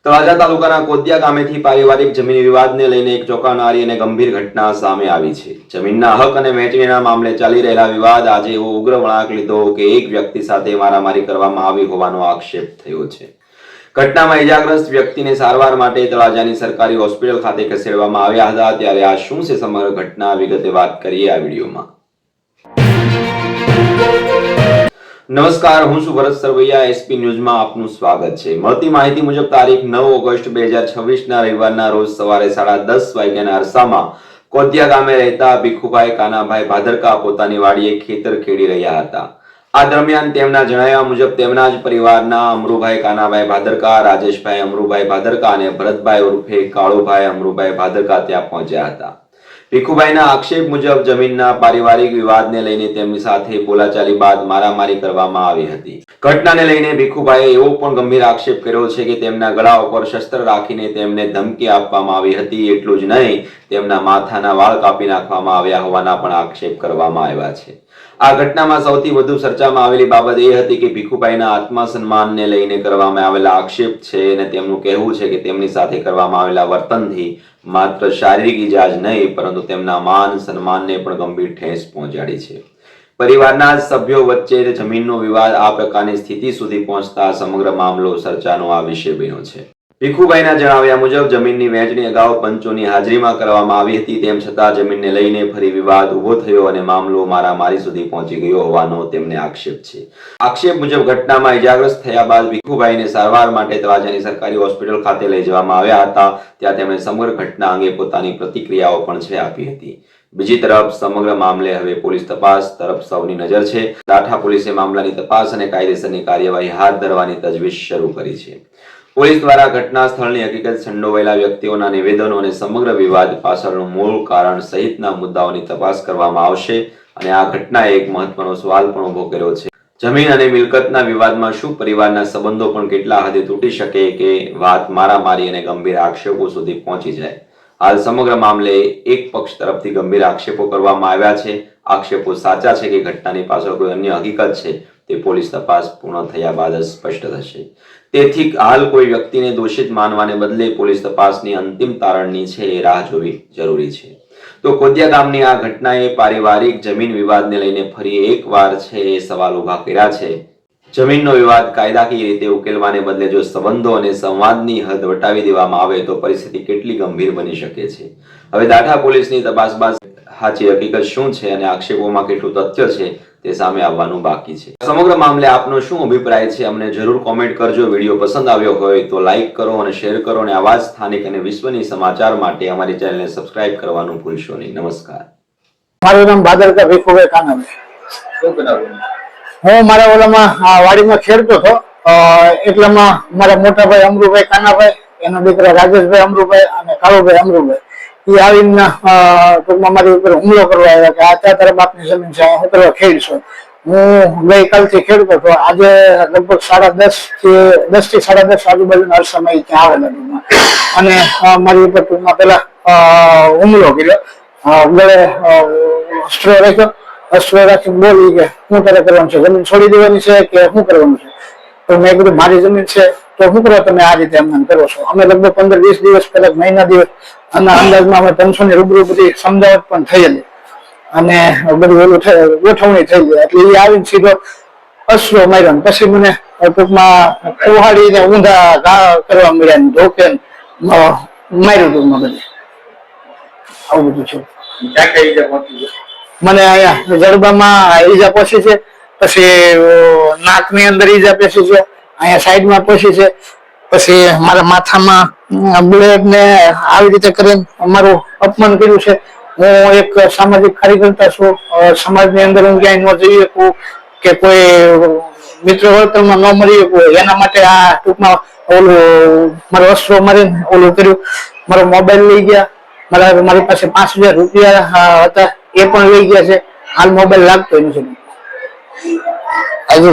તળાજા તાલુકાના કોદિયા ગામેથી પારિવારિક જમીન વિવાદને લઈને એક ચોંકાવનારી અને ગંભીર ઘટના સામે આવી છે। જમીનના હક અને વહેંચણીના મામલે ચાલી રહેલા વિવાદ આજે એવો ઉગ્ર વળાંક લીધો કે એક વ્યક્તિ સાથે મારામારી કરવામાં આવી હોવાનો આક્ષેપ થયો છે। ઘટનામાં ઇજાગ્રસ્ત વ્યક્તિને સારવાર માટે તળાજાની સરકારી હોસ્પિટલ ખાતે ખસેડવામાં આવ્યા હતા। ત્યારે આ શું છે સમગ્ર ઘટના વિગતે વાત કરીએ આ વિડીયોમાં। નમસ્કાર, હું છું ભરત સરવૈયા। એસપી ન્યૂઝમાં આપનું સ્વાગત છે। મળતી માહિતી મુજબ તારીખ 9 ઓગસ્ટ 2026 ના રવિવારના રોજ સવારે 10:30 વાગ્યાના અરસામાં કોદિયા ગામે રહેતા ભીખુભાઈ કાનાભાઈ ભાદરકા પોતાની વાડીએ ખેતર ખેડી રહ્યા હતા। આ દરમિયાન તેમના જણાવ્યા મુજબ તેમના જ પરિવારના અમરુભાઈ કાનાભાઈ ભાદરકા, રાજેશભાઈ અમરુભાઈ ભાદરકા અને ભરતભાઈ ઉર્ફે કાળુભાઈ અમરુભાઈ ભાદરકા ત્યાં પહોંચ્યા હતા। ભીખુભાઈના આક્ષેપ મુજબ જમીનના પારિવારિક વિવાદને લઈને તેમની સાથે બોલાચાલી બાદ મારામારી કરવામાં આવી હતી। ઘટનાને લઈને ભીખુભાઈએ એવો પણ ગંભીર આક્ષેપ કર્યો છે કે તેમના ગળા ઉપર શસ્ત્ર રાખીને તેમને ધમકી આપવામાં આવી હતી। એટલું જ નહીં, તેમના માથાના વાળ કાપી નાખવામાં આવ્યા હોવાના પણ આક્ષેપ કરવામાં આવ્યા છે। આ ઘટનામાં સૌથી વધુ ચર્ચામાં આવેલી બાબત એ હતી કે ભીખુભાઈના આત્મસન્માનને લઈને કરવામાં આવેલા આક્ષેપ છે અને તેમનું કહેવું છે કે તેમની સાથે કરવામાં આવેલા વર્તનથી માત્ર શારીરિક ઈજા જ નહીં પરંતુ તેમના માન સન્માનને પણ ગંભીર ઠેસ પહોંચાડી છે। પરિવારના સભ્યો વચ્ચે જમીનનો વિવાદ આ પ્રકારની સ્થિતિ સુધી પહોંચતા સમગ્ર મામલો ચર્ચાનો આ વિષય બન્યો છે। ભીખુભાઈના જણાવ્યા મુજબ જમીનની વહેંચણી અગાઉ પંચોની હાજરીમાં કરવામાં આવી હતી, તેમ છતાં જમીનને લઈને ફરી વિવાદ ઉભો થયો અને મામલો મારામારી સુધી પહોંચી ગયો હોવાનો તેમને આક્ષેપ છે। આક્ષેપ મુજબ ઘટનામાં ઇજાગ્રસ્ત થયા બાદ ભીખુભાઈને સારવાર માટે તળાજાની સરકારી હોસ્પિટલ ખાતે લઈ જવામાં આવ્યા હતા। ત્યાં તેમણે સમગ્ર ઘટના અંગે પોતાની પ્રતિક્રિયાઓ પણ છે આપી હતી। બીજી તરફ સમગ્ર મામલે હવે પોલીસ તપાસ તરફ સૌની નજર છે। દાઠા પોલીસે મામલાની તપાસ અને કાયદેસરની કાર્યવાહી હાથ ધરવાની તજવીજ શરૂ કરી છે। પોલીસ દ્વારા ઘટના સ્થળની હકીકત, સંડોવાયેલા વ્યક્તિઓના નિવેદનો અને સમગ્ર વિવાદ પાછળનું મૂળ કારણ સહિતના મુદ્દાઓની તપાસ કરવામાં આવશે અને આ ઘટનાએ એક મહત્વનો સવાલ પણ ઉભો કર્યો છે। જમીન અને મિલકતના વિવાદમાં શું પરિવારના સંબંધો પણ કેટલા હદે તૂટી શકે કે વાત મારામારી અને ગંભીર આક્ષેપો સુધી પહોંચી જાય? હાલ સમગ્ર મામલે એક પક્ષ તરફથી ગંભીર આક્ષેપો કરવામાં આવ્યા છે। આક્ષેપો સાચા છે કે ઘટનાની પાછળ કોઈ અન્ય હકીકત છે તે પોલીસ તપાસ પૂર્ણ થયા બાદ જ સ્પષ્ટ થશે। તેથી હાલ કોઈ વ્યક્તિને દોષિત માનવાને બદલે પોલીસ તપાસની અંતિમ તારણની છે એ રાહ જોવી જરૂરી છે। તો કોદિયા ગામની આ ઘટનાએ પારિવારિક જમીન વિવાદને લઈને ફરી એકવાર છે એ સવાલ ઉભા કર્યા છે। જમીનનો વિવાદ કાયદાકીય રીતે ઉકેલવાને બદલે જો સંબંધો અને સંવાદની હદ વટાવી દેવામાં આવે તો પરિસ્થિતિ કેટલી ગંભીર બની શકે છે। હવે દાઠા પોલીસની તપાસ બાદ સાચી હકીકત શું છે અને આક્ષેપોમાં કેટલું તથ્ય છે તે સામે આવવાનું બાકી છે। સમગ્ર મામલે આપનો શું અભિપ્રાય છે અમને જરૂર કોમેન્ટ કરજો। વિડીયો પસંદ આવ્યો હોય તો લાઈક કરો અને શેર કરો અને આવા જ સ્થાનિક અને વિશ્વની સમાચાર માટે અમારી ચેનલને સબસ્ક્રાઇબ કરવાનું ભૂલશો નહીં। નમસ્કાર। મારું નામ ભાદરકા ભીખુભાઈ કાનાભાઈ। શું બનાવ્યું? હું મારા ઓલામાં વાડીમાં ખેડતો હતો, એટલામાં મારા મોટા ભાઈ અમરુભાઈ કાનાભાઈ, એનો દીકરા રાજેશભાઈ અમરુભાઈ અને કાળુભાઈ અમરુભાઈ એ આવીને ટૂંકમાં મારી ઉપર હુમલો કરવા આવ્યા કે આ ત્યાં તારા બાપની જમીન છે, હું કરવા ખેડશો। હું ગઈકાલથી ખેડતો હતો, આજે લગભગ 10:30 થી 10:30 આજુબાજુના અરસામાં ત્યાં આવેલા ટૂંકમાં અને મારી ઉપર ટૂંકમાં પેલા હુમલો કર્યો, ગળે અસ્ત્રો રાખ્યો, અસ્ત્રો રાખીને બોલી કે શું તારે કરવાનું છે, જમીન છોડી દેવાની છે કે શું કરવાનું છે? તો મેં કીધું મારી જમીન છે તો શું કરો તમે આ રીતે એમ કરો છો? અમે લગભગ 15-20 દિવસ પહેલા, મહિના દિવસ અને અંદાજમાં અમે 500 ની રૂબરૂ બધી સમજાવટ પણ થયેલી અને બધું ઓલું ગોઠવણી થઈ ગઈ એટલે એ આવીને સીધો અસ્ત્રો માર્યો। પછી મને ટૂંકમાં કુહાડીને ઊંધા ઘા કરવા મળ્યા, ધોકે માર્યું ટૂંકમાં બધે આવું બધું છે। મને અહીંયા જડબામાં ઈજા પહોંચી છે, પછી નાકની અંદર ઈજા પહોંચી છે, અહીંયા સાઈડમાં પહોંચી છે, પછી મારા માથામાં બ્લેડ ને આવી રીતે કરીને અમારું અપમાન કર્યું છે। હું એક સામાજિક કાર્યકર્તા છું, સમાજની અંદર હું ક્યાંય ન જઈ શકું કે કોઈ મિત્ર વર્તનમાં ન મળી શકું, એના માટે આ ટૂંકમાં ઓલું મારો અસ્ત્રો મારીને ઓલું કર્યું। મારો મોબાઈલ લઈ ગયા, મારી પાસે 5,000 રૂપિયા હતા એ પણ લઈ ગયા છે। હાલ મોબાઈલ લાગતો નથી। હજુ